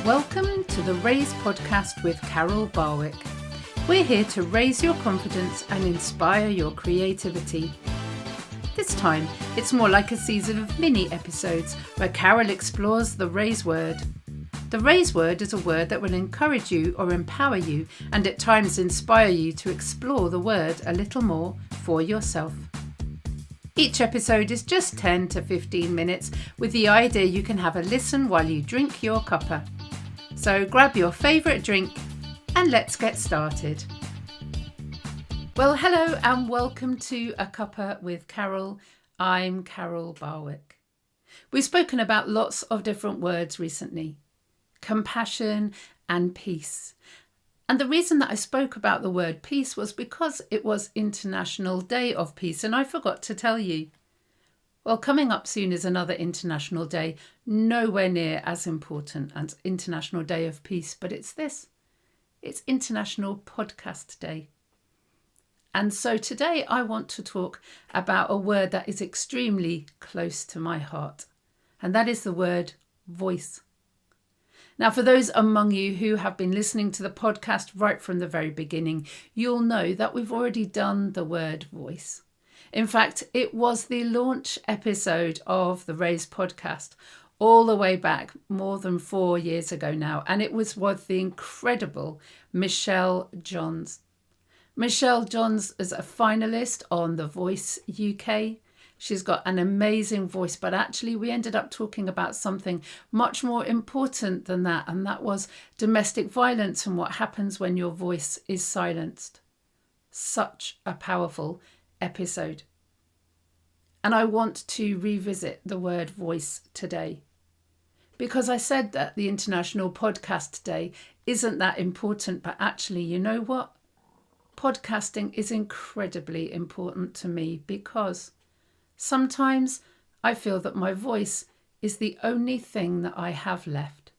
Welcome to the Raise podcast with Carol Barwick. We're here to raise your confidence and inspire your creativity. This time, it's more like a season of mini episodes where Carol explores the raise word. The raise word is a word that will encourage you or empower you and at times inspire you to explore the word a little more for yourself. Each episode is just 10 to 15 minutes with the idea you can have a listen while you drink your cuppa. So grab your favourite drink and let's get started. Well, hello and welcome to A Cuppa with Carol. I'm Carol Barwick. We've spoken about lots of different words recently. Compassion and peace. And the reason that I spoke about the word peace was because it was International Day of Peace, and I forgot to tell you. Well, coming up soon is another International Day, nowhere near as important as International Day of Peace, but it's this. It's International Podcast Day. And so today I want to talk about a word that is extremely close to my heart, and that is the word voice. Now, for those among you who have been listening to the podcast right from the very beginning, you'll know that we've already done the word voice. In fact, it was the launch episode of the Raise podcast all the way back more than 4 years ago now, and it was with the incredible Michelle Johns. Michelle Johns is a finalist on The Voice UK. She's got an amazing voice, but actually we ended up talking about something much more important than that, and that was domestic violence and what happens when your voice is silenced. Such a powerful episode. And I want to revisit the word voice today, because I said that the International Podcast Day isn't that important, but actually, you know what? Podcasting is incredibly important to me because sometimes I feel that my voice is the only thing that I have left.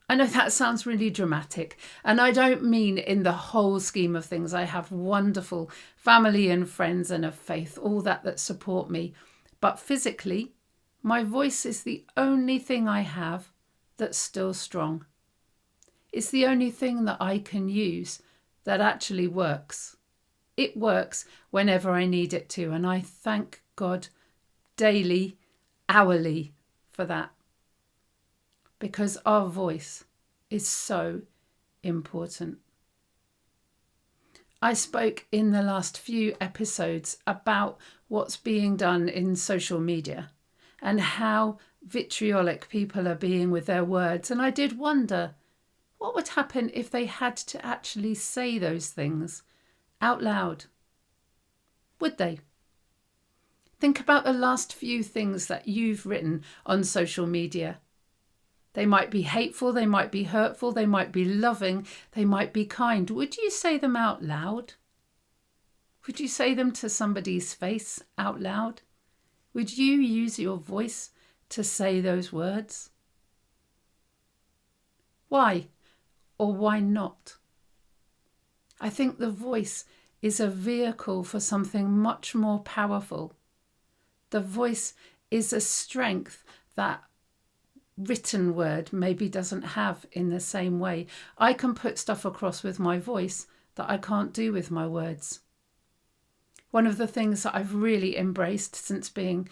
I know that sounds really dramatic, and I don't mean in the whole scheme of things. I have wonderful family and friends and a faith, all that support me. But physically, my voice is the only thing I have that's still strong. It's the only thing that I can use that actually works. It works whenever I need it to, and I thank God daily, hourly for that. Because our voice is so important. I spoke in the last few episodes about what's being done in social media and how vitriolic people are being with their words. And I did wonder what would happen if they had to actually say those things out loud. Would they? Think about the last few things that you've written on social media. They might be hateful, they might be hurtful, they might be loving, they might be kind. Would you say them out loud? Would you say them to somebody's face out loud? Would you use your voice to say those words? Why or why not? I think the voice is a vehicle for something much more powerful. The voice is a strength that written word maybe doesn't have in the same way. I can put stuff across with my voice that I can't do with my words. One of the things that I've really embraced since being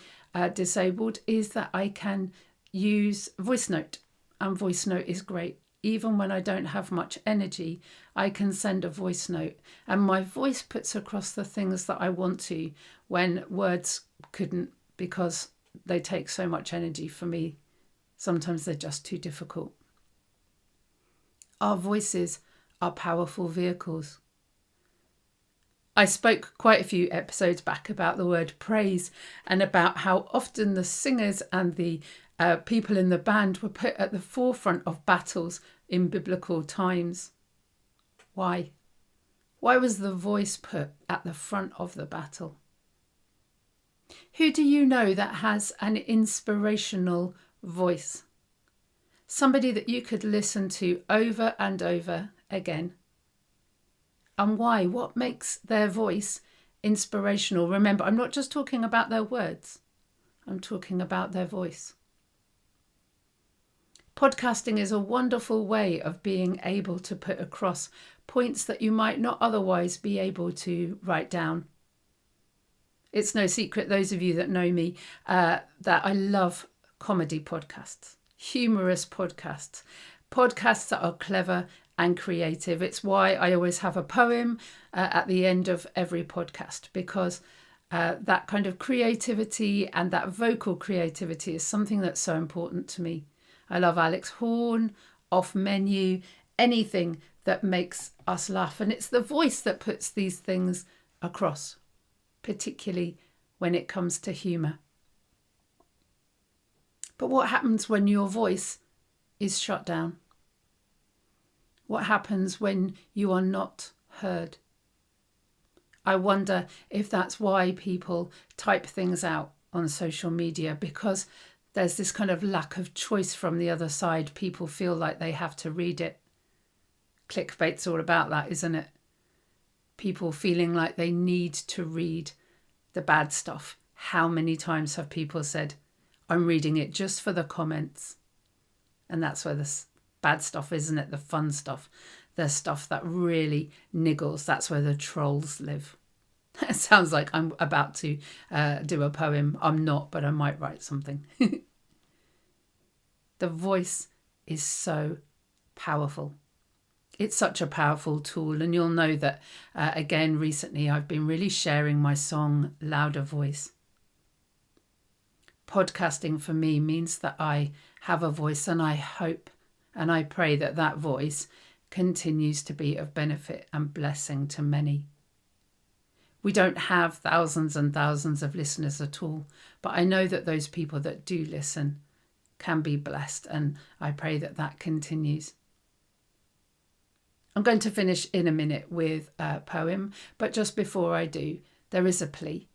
disabled is that I can use voice note, and voice note is great. Even when I don't have much energy, I can send a voice note, and my voice puts across the things that I want to when words couldn't, because they take so much energy for me. Sometimes they're just too difficult. Our voices are powerful vehicles. I spoke quite a few episodes back about the word praise and about how often the singers and the people in the band were put at the forefront of battles in biblical times. Why? Why was the voice put at the front of the battle? Who do you know that has an inspirational voice? Somebody that you could listen to over and over again. And why? What makes their voice inspirational? Remember, I'm not just talking about their words. I'm talking about their voice. Podcasting is a wonderful way of being able to put across points that you might not otherwise be able to write down. It's no secret, those of you that know me, that I love comedy podcasts, humorous podcasts, podcasts that are clever and creative. It's why I always have a poem at the end of every podcast, because that kind of creativity and that vocal creativity is something that's so important to me. I love Alex Horn, Off Menu, anything that makes us laugh. And it's the voice that puts these things across, particularly when it comes to humour. But what happens when your voice is shut down? What happens when you are not heard? I wonder if that's why people type things out on social media, because there's this kind of lack of choice from the other side. People feel like they have to read it. Clickbait's all about that, isn't it? People feeling like they need to read the bad stuff. How many times have people said, I'm reading it just for the comments? And that's where the bad stuff, isn't it? The fun stuff, the stuff that really niggles. That's where the trolls live. It sounds like I'm about to do a poem. I'm not, but I might write something. The voice is so powerful. It's such a powerful tool. And you'll know that, again, recently I've been really sharing my song, Louder Voice. Podcasting for me means that I have a voice, and I hope and I pray that that voice continues to be of benefit and blessing to many. We don't have thousands and thousands of listeners at all, but I know that those people that do listen can be blessed, and I pray that that continues. I'm going to finish in a minute with a poem, but just before I do, there is a plea.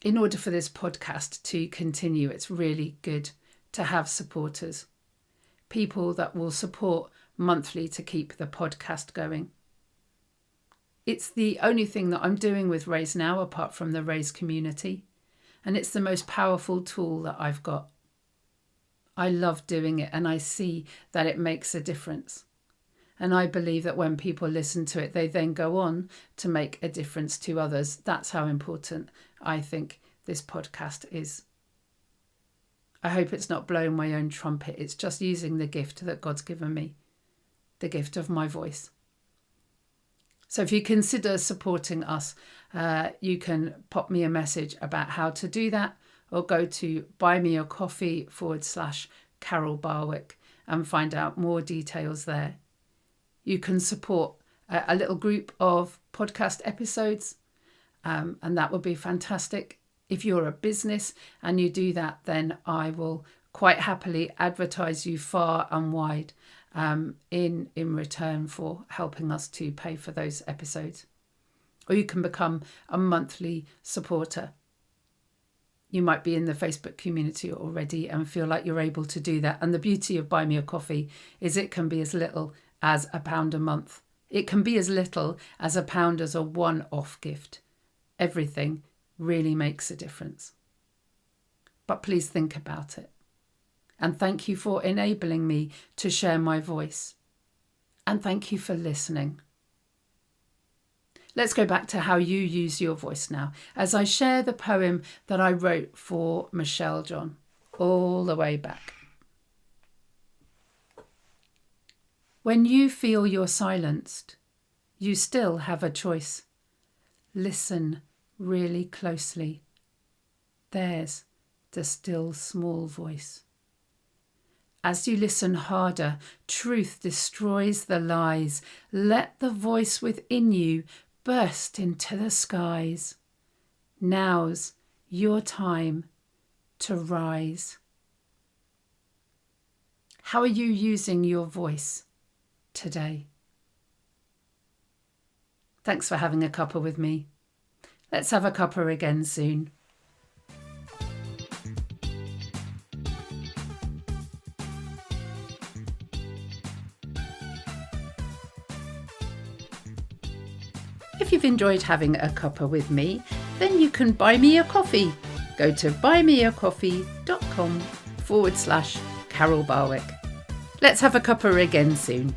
In order for this podcast to continue, it's really good to have supporters, people that will support monthly to keep the podcast going. It's the only thing that I'm doing with Raise now, apart from the Raise community, and it's the most powerful tool that I've got. I love doing it, and I see that it makes a difference. And I believe that when people listen to it, they then go on to make a difference to others. That's how important I think this podcast is. I hope it's not blowing my own trumpet. It's just using the gift that God's given me, the gift of my voice. So if you consider supporting us, you can pop me a message about how to do that, or go to buymeacoffee.com/Carol Barwick and find out more details there. You can support a little group of podcast episodes, and that would be fantastic. If you're a business and you do that, then I will quite happily advertise you far and wide in return for helping us to pay for those episodes. Or you can become a monthly supporter. You might be in the Facebook community already and feel like you're able to do that. And the beauty of Buy Me a Coffee is it can be as little as £1 a month. It can be as little as £1 as a one-off gift. Everything really makes a difference. But please think about it. And thank you for enabling me to share my voice. And thank you for listening. Let's go back to how you use your voice now, as I share the poem that I wrote for Michelle John, all the way back. When you feel you're silenced, you still have a choice. Listen really closely. There's the still small voice. As you listen harder, truth destroys the lies. Let the voice within you burst into the skies. Now's your time to rise. How are you using your voice today? Thanks for having a cuppa with me. Let's have a cuppa again soon. If you've enjoyed having a cuppa with me, then you can buy me a coffee. Go to buymeacoffee.com/Carol Carol Barwick. Let's have a cuppa again soon.